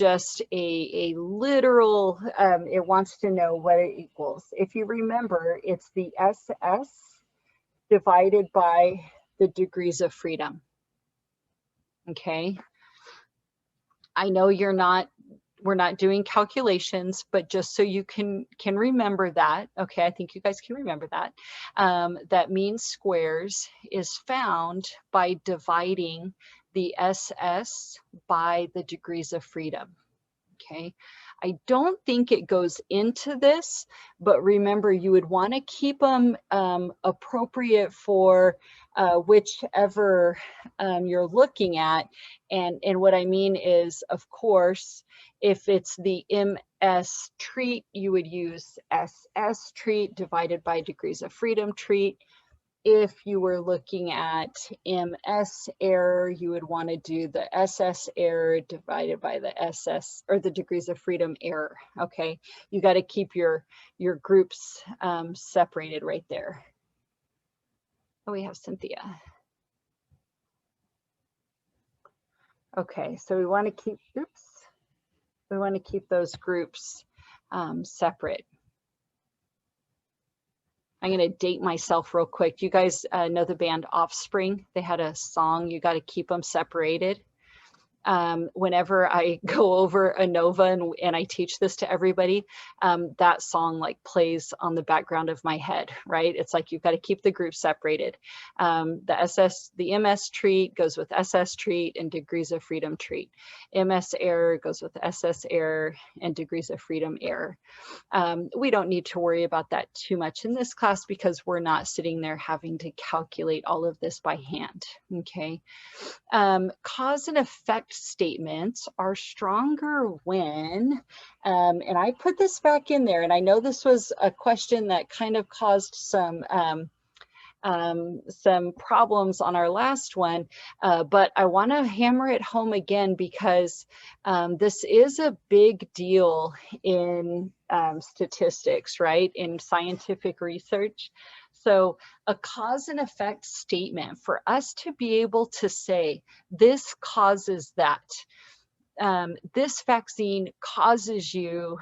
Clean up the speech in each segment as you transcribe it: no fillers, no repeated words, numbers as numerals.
just a literal, it wants to know what it equals. If you remember, it's the SS divided by the degrees of freedom. Okay. I know we're not doing calculations, but just so you can remember that, okay, I think you guys can remember that, that mean squares is found by dividing the SS by the degrees of freedom, okay? I don't think it goes into this, but remember you would want to keep them appropriate for whichever you're looking at. And what I mean is, of course, if it's the MS treat, you would use SS treat divided by degrees of freedom treat. If you were looking at MS error, you would want to do the SS error divided by the SS, or the degrees of freedom error. Okay, you got to keep your groups separated right there. Oh, we have Cynthia. Okay, so we want to keep, oops, we want to keep those groups separate. I'm going to date myself real quick. You guys know the band Offspring? They had a song, You Got to Keep Them Separated. Whenever I go over ANOVA and I teach this to everybody, that song like plays on the background of my head, right? It's like, you've got to keep the group separated. The MS treat goes with SS treat and degrees of freedom treat. MS error goes with SS error and degrees of freedom error. We don't need to worry about that too much in this class because we're not sitting there having to calculate all of this by hand, okay? Cause and effect statements are stronger when, and I put this back in there, and I know this was a question that kind of caused some problems on our last one, but I want to hammer it home again because this is a big deal in statistics, right? In scientific research. So a cause and effect statement, for us to be able to say this causes that, this vaccine causes you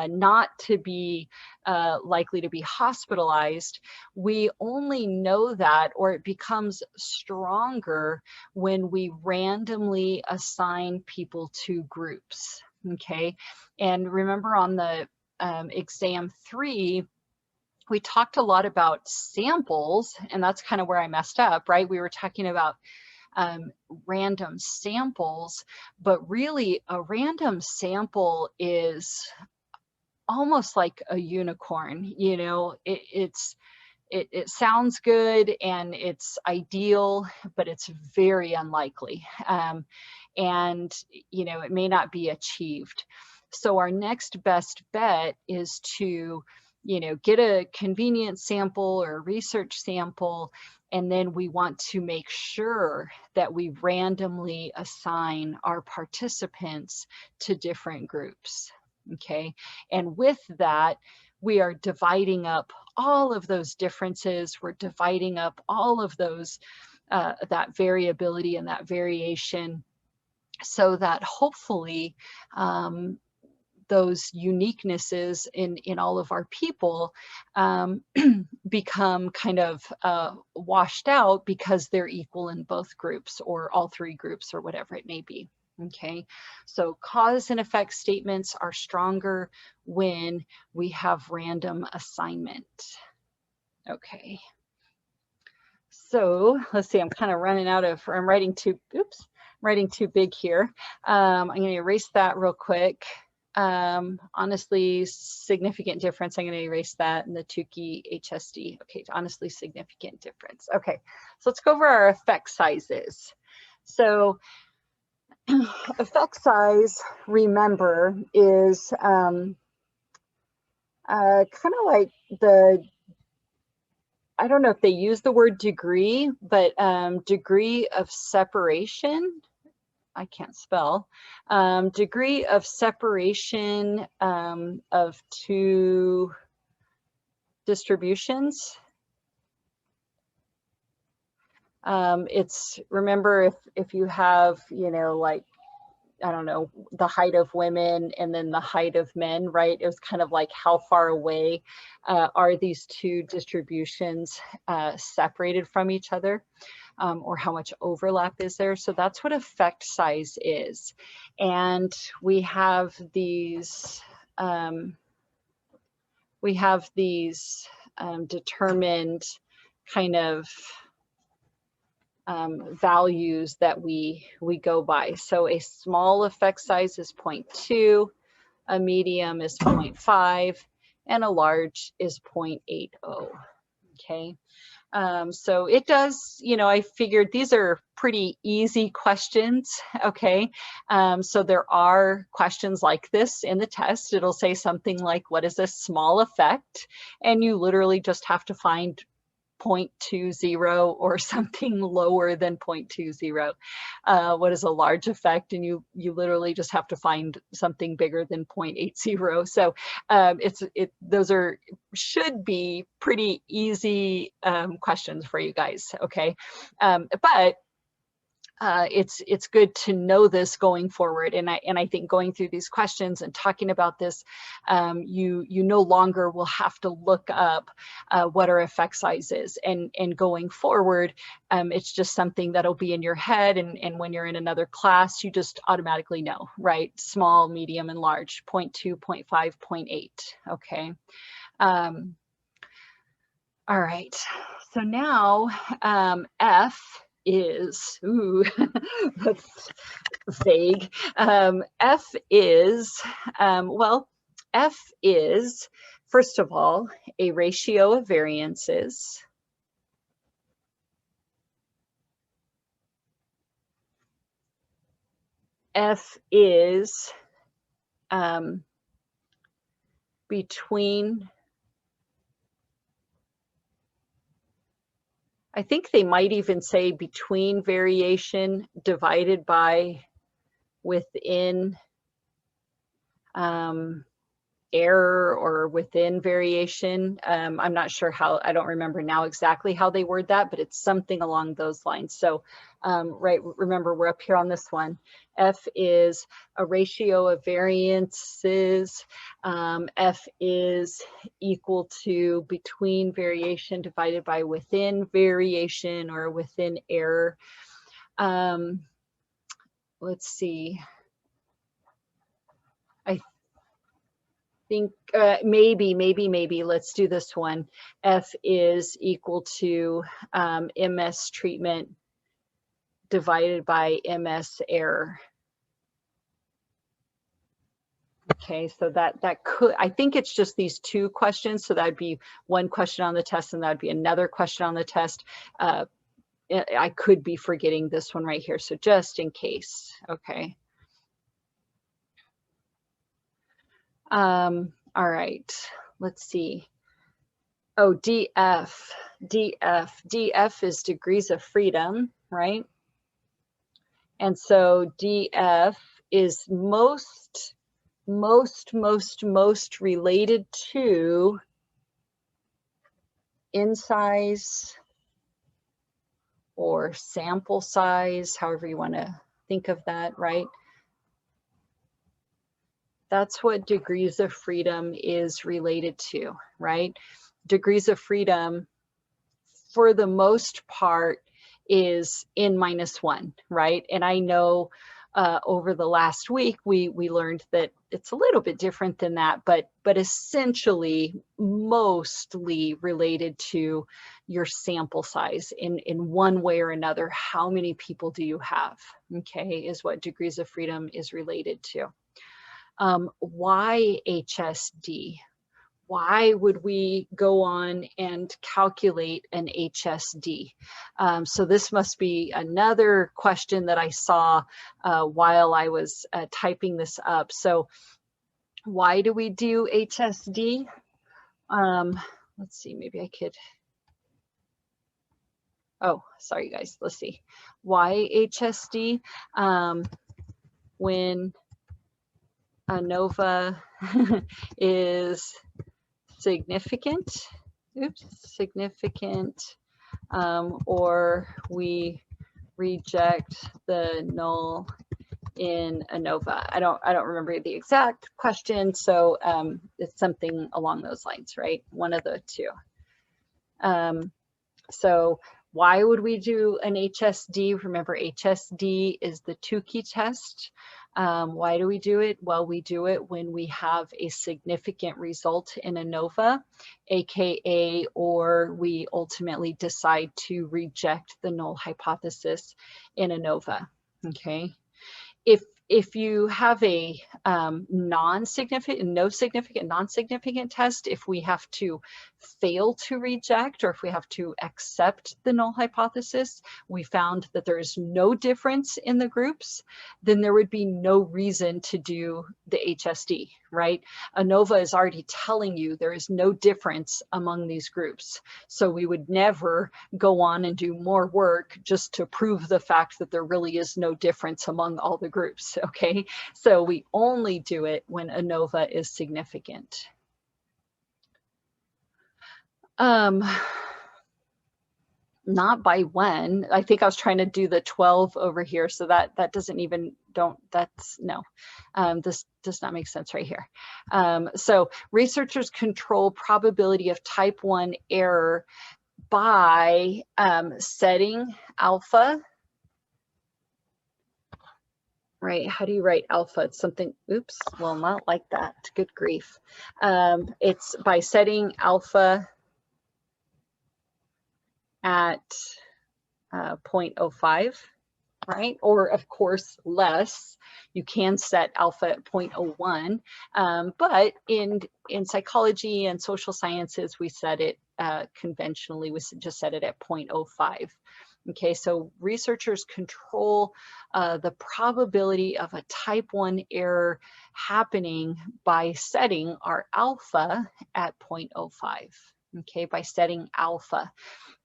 not to be likely to be hospitalized, we only know that, or it becomes stronger when we randomly assign people to groups, okay? And remember on the exam 3, we talked a lot about samples, and that's kind of where I messed up, right? We were talking about random samples, but really a random sample is almost like a unicorn. You know, it sounds good and it's ideal, but it's very unlikely. And, you know, it may not be achieved. So our next best bet is to, you know, get a convenient sample or a research sample, and then we want to make sure that we randomly assign our participants to different groups, okay? And with that, we are dividing up all of those differences. We're dividing up all of those, that variability and that variation, so that hopefully those uniquenesses in all of our people become kind of washed out because they're equal in both groups or all three groups or whatever it may be. Okay, so cause and effect statements are stronger when we have random assignment. Okay, so let's see, I'm kind of running out of, I'm writing too, oops, I'm writing too big here. I'm going to erase that real quick. Honestly significant difference, I'm going to erase that in the Tukey HSD. Okay, honestly significant difference. Okay, so let's go over our effect sizes. So effect size, remember, is kind of like the, I don't know if they use the word degree, but degree of separation, I can't spell, degree of separation of two distributions. It's, remember, if you have, you know, like I don't know, the height of women and then the height of men, right? It was kind of like how far away are these two distributions separated from each other, or how much overlap is there? So that's what effect size is. And we have these determined kind of values that we go by. So a small effect size is 0.2, a medium is 0.5, and a large is 0.80. Okay. So it does, you know, I figured these are pretty easy questions, okay? So there are questions like this in the test. It'll say something like, what is a small effect? And you literally just have to find 0.20 or something lower than 0.20. What is a large effect? And you literally just have to find something bigger than 0.80. So those should be pretty easy questions for you guys, okay? But it's good to know this going forward, and I think going through these questions and talking about this, you no longer will have to look up what our effect size is, and going forward, it's just something that'll be in your head, and when you're in another class, you just automatically know, right? Small, medium, and large, 0.2, 0.5, 0.8, okay? All right, so now F is, ooh, that's vague. F is, well, F is, first of all, a ratio of variances. F is between, I think they might even say between variation divided by within error, or within variation. I'm not sure how, I don't remember now exactly how they word that, but it's something along those lines. So, right, remember we're up here on this one. F is a ratio of variances. F is equal to between variation divided by within variation, or within error. Let's see. I think maybe let's do this one. F is equal to MS treatment divided by MS error. Okay, so that could, I think it's just these two questions. So that'd be one question on the test, and that'd be another question on the test. I could be forgetting this one right here, so just in case. Okay. All right, let's see. Oh, DF is degrees of freedom, right? And so DF is most related to in size or sample size, however you want to think of that, right? That's what degrees of freedom is related to, right? Degrees of freedom, for the most part, is n-1, right? And I know over the last week, we learned that it's a little bit different than that, but essentially mostly related to your sample size in one way or another. How many people do you have? Okay, is what degrees of freedom is related to. Why HSD? Why would we go on and calculate an HSD? So this must be another question that I saw while I was typing this up. So why do we do HSD? Let's see, maybe I could, oh, sorry guys, let's see. Why HSD? When ANOVA is significant, or we reject the null in ANOVA? I don't remember the exact question, so it's something along those lines, right? One of the two. So why would we do an HSD? Remember, HSD is the Tukey test. Why do we do it? Well, we do it when we have a significant result in ANOVA, AKA, or we ultimately decide to reject the null hypothesis in ANOVA, okay? If you have a non-significant test, if we have to fail to reject or if we have to accept the null hypothesis, we found that there is no difference in the groups, then there would be no reason to do the HSD, right? ANOVA is already telling you there is no difference among these groups. So we would never go on and do more work just to prove the fact that there really is no difference among all the groups, okay? So we only do it when ANOVA is significant. Not by when. I think I was trying to do the 12 over here, so that doesn't even, that's no. This does not make sense right here. So researchers control probability of type 1 error by setting alpha, right? How do you write alpha? It's something, oops, well, not like that, good grief. It's by setting alpha at 0.05, right? Or of course less. You can set alpha at 0.01, but in psychology and social sciences, we set it conventionally, we just set it at 0.05. Okay, so researchers control the probability of a type 1 error happening by setting our alpha at 0.05. Okay, by setting alpha.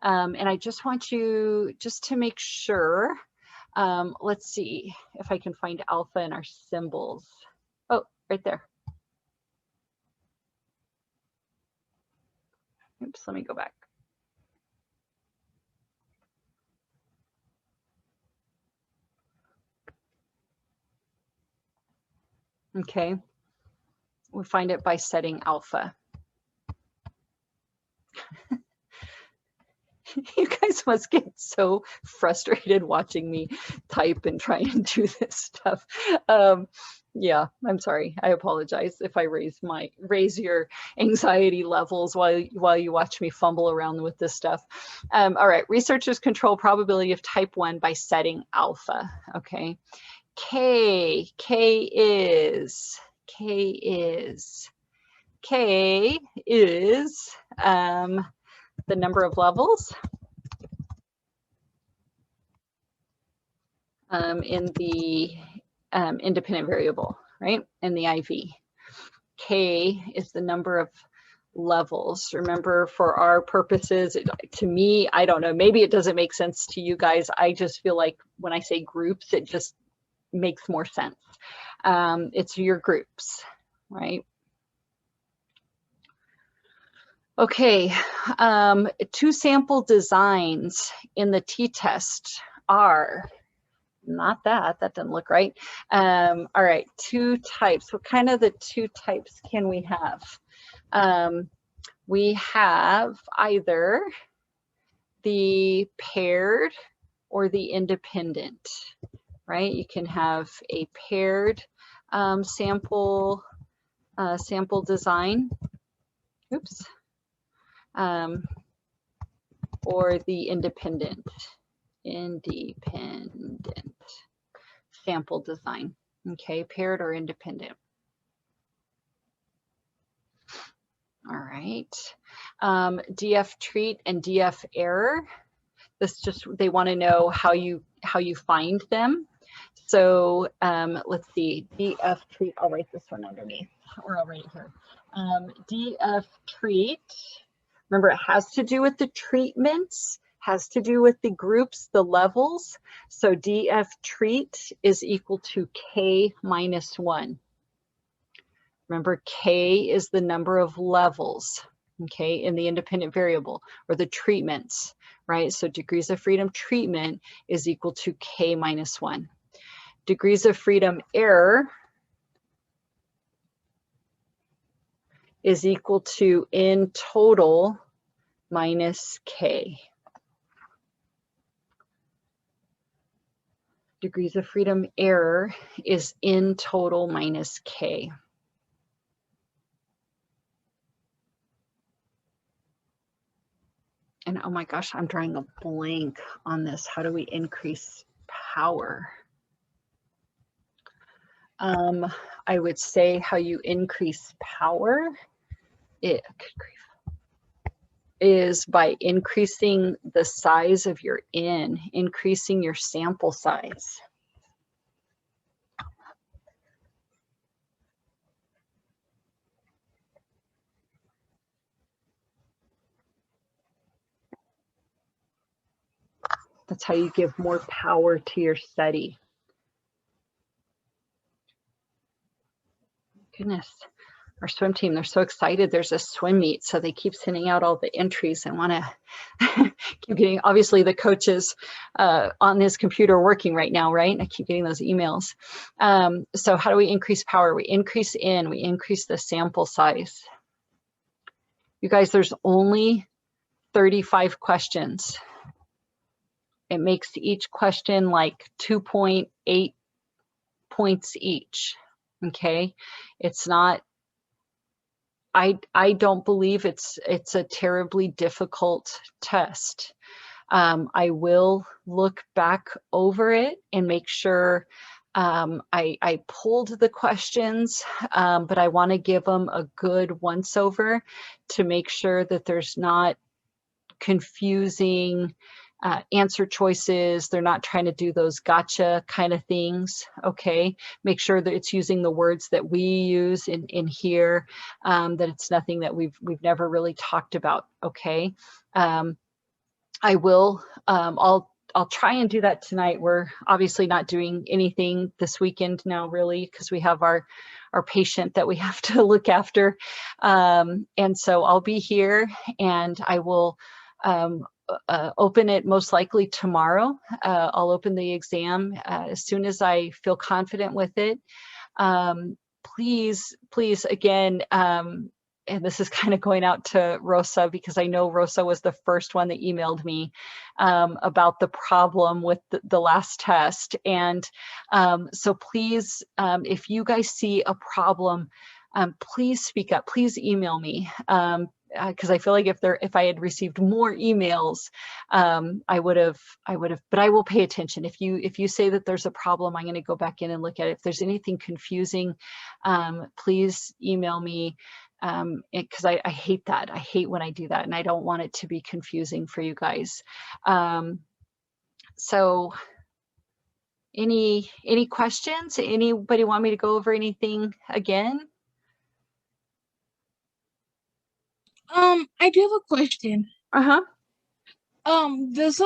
And I just want you, just to make sure, let's see if I can find alpha in our symbols. Oh, right there. Oops, let me go back. Okay, we find it by setting alpha. You guys must get so frustrated watching me type and try and do this stuff. Yeah, I'm sorry. I apologize if I raise your anxiety levels while you watch me fumble around with this stuff. All right, researchers control probability of type 1 by setting alpha. Okay, K is the number of levels in the independent variable, right? In the IV. K is the number of levels. Remember, for our purposes, to me, I don't know, maybe it doesn't make sense to you guys. I just feel like when I say groups, it just makes more sense. It's your groups, right? Okay, 2 sample designs in the t-test are, not that doesn't look right. All right, 2 types. What kind of the 2 types can we have? We have either the paired or the independent, right? You can have a paired sample design. Oops. Or the independent sample design. Okay, paired or independent. All right, DF treat and DF error. This just, they want to know how you find them. So let's see, DF treat, I'll write this one underneath, or I'll write it here. DF treat, remember, it has to do with the treatments, has to do with the groups, the levels. So DF treat is equal to K minus 1. Remember, K is the number of levels, okay, in the independent variable, or the treatments, right? So degrees of freedom treatment is equal to K minus 1. degrees of freedom error is equal to N total minus K. Degrees of freedom error is N total minus K. And oh my gosh, I'm drawing a blank on this. How do we increase power? I would say how you increase power is by increasing the size of your N, increasing your sample size. That's how you give more power to your study. Goodness, our swim team, they're so excited. There's a swim meet, so they keep sending out all the entries and want to keep getting, obviously the coaches on his computer working right now, right? I keep getting those emails. So how do we increase power? We increase N, we increase the sample size. You guys, there's only 35 questions. It makes each question like 2.8 points each, okay? It's not, I don't believe it's a terribly difficult test. I will look back over it and make sure I pulled the questions, but I want to give them a good once over to make sure that there's not confusing answer choices. They're not trying to do those gotcha kind of things, okay? Make sure that it's using the words that we use in here, that it's nothing that we've never really talked about, okay? I will, I'll try and do that tonight. We're obviously not doing anything this weekend now, really, because we have our patient that we have to look after. And so I'll be here and I will open it most likely tomorrow. I'll open the exam as soon as I feel confident with it. Please, again, and this is kind of going out to Rosa because I know Rosa was the first one that emailed me about the problem with the last test. And so please, if you guys see a problem, please speak up, please email me. Because I feel like if I had received more emails, I would have, but I will pay attention. If you say that there's a problem, I'm going to go back in and look at it. If there's anything confusing, please email me, because I hate that. I hate when I do that, and I don't want it to be confusing for you guys. So any questions? Anybody want me to go over anything again? I do have a question. Uh-huh. This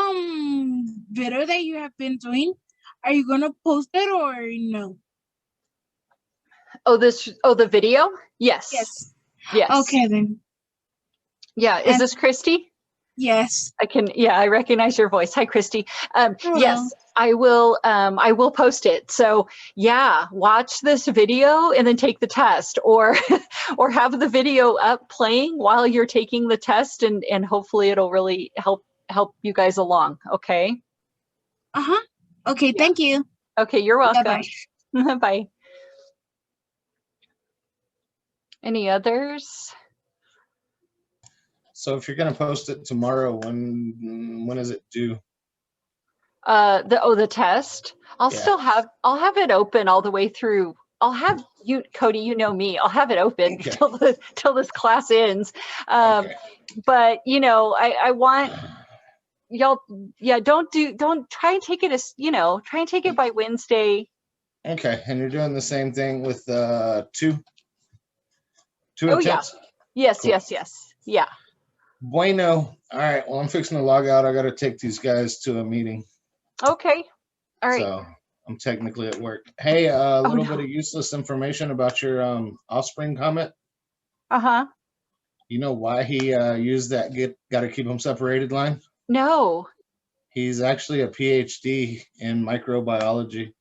video that you have been doing, are you gonna post it or no? Oh, the video? Yes. Yes. Yes. Okay then. Yeah, is this Christy? Yes. I recognize your voice. Hi, Christy. Yes, I will post it. So yeah, watch this video and then take the test, or have the video up playing while you're taking the test, and hopefully it'll really help you guys along. Okay. Okay, yeah. Thank you. Okay, you're welcome. Bye-bye. Bye. Any others? So if you're going to post it tomorrow, when is it due? The test. I'll have it open all the way through. I'll have you, Cody, you know me, I'll have it open till this class ends. But you know, I want y'all, don't try and take it as, try and take it by Wednesday. Okay, and you're doing the same thing with two attempts? Yes, cool. Yes. Yeah. Bueno. All right. Well, I'm fixing to log out. I got to take these guys to a meeting. Okay. All right. So I'm technically at work. Hey, a little bit of useless information about your offspring comment. Uh-huh. You know why he used that got to keep them separated line? No. He's actually a PhD in microbiology.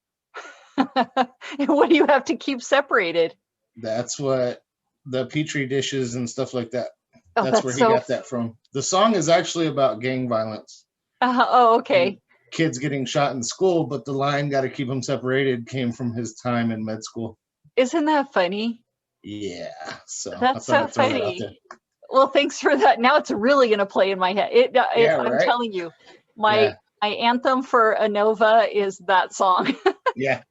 And what do you have to keep separated? That's what the Petri dishes and stuff like that. Oh, That's where he got that from. The song is actually about gang violence. Oh, okay. And kids getting shot in school, but the line "got to keep them separated" came from his time in med school. Isn't that funny? Yeah, so That's I thought so I'd throw that out funny. there. Well, thanks for that. Now it's really going to play in my head. Yeah, I'm right? telling you, Yeah. my anthem for ANOVA is that song. Yeah.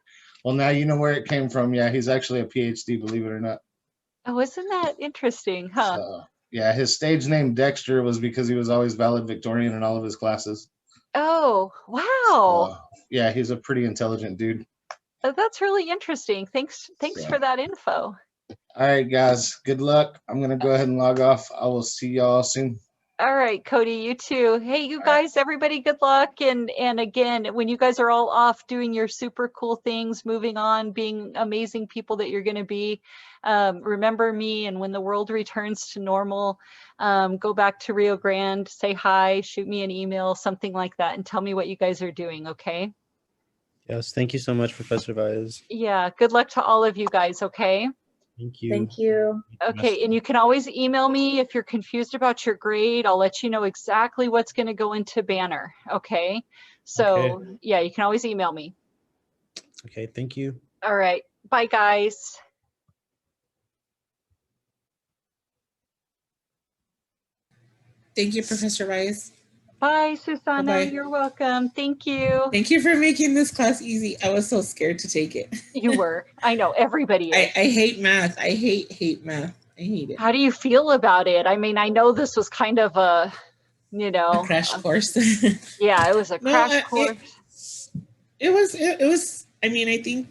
Well, now you know where it came from. Yeah, he's actually a PhD, believe it or not. Oh, isn't that interesting, huh? So, yeah, his stage name Dexter was because he was always valedictorian in all of his classes. Oh, wow. Yeah, he's a pretty intelligent dude. That's really interesting. Thanks So. for that info. All right, guys. Good luck. I'm going to go ahead and log off. I will see y'all soon. All right, Cody, you too. Hey, you All guys, everybody, good luck. And again, when you guys are all off doing your super cool things, moving on, being amazing people that you're going to be, remember me. And when the world returns to normal, go back to Rio Grande, say hi, shoot me an email, something like that, and tell me what you guys are doing, okay? Yes, thank you so much, Professor Baez. Yeah, good luck to all of you guys, okay? Thank you. Thank you. Okay, and you can always email me if you're confused about your grade. I'll let you know exactly what's going to go into Banner, okay? So, yeah, you can always email me. Okay, thank you. All right, bye, guys. Thank you, Professor Rice. Bye, Susanna. Bye-bye. You're welcome. Thank you. Thank you for making this class easy. I was so scared to take it. You were. I know, everybody is. I hate math. I hate math. I hate it. How do you feel about it? I mean, I know this was kind of a, you know. A crash course. Yeah, it was a No, crash course. It was, I mean, I think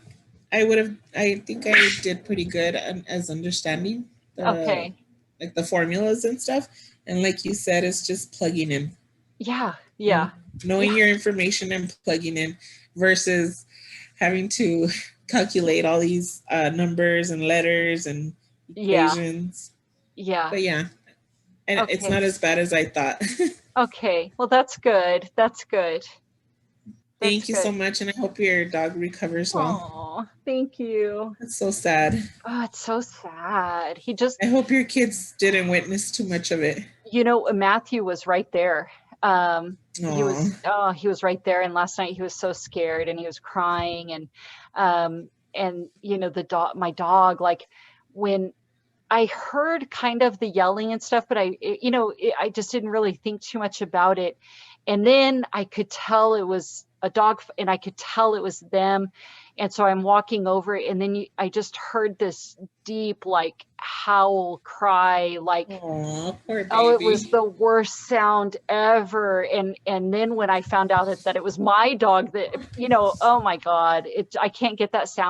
I did pretty good as understanding Okay. like the formulas and stuff. And like you said, it's just plugging in. Yeah, yeah. Knowing your information and plugging in versus having to calculate all these numbers and letters and equations. Yeah. But yeah, and it's not as bad as I thought. Okay, well, that's good. That's good. Thank you so much, and I hope your dog recovers well. Oh, thank you. It's so sad. Oh, it's so sad. I hope your kids didn't witness too much of it. You know, Matthew was right there. He was right there. And last night he was so scared and he was crying and you know, my dog, like when I heard kind of the yelling and stuff, but I just didn't really think too much about it. And then I could tell it was a dog and I could tell it was them. And so I'm walking over and then I just heard this deep, like howl cry, like, poor baby. Oh, it was the worst sound ever. And then when I found out that it was my dog that, you know, oh my God, I can't get that sound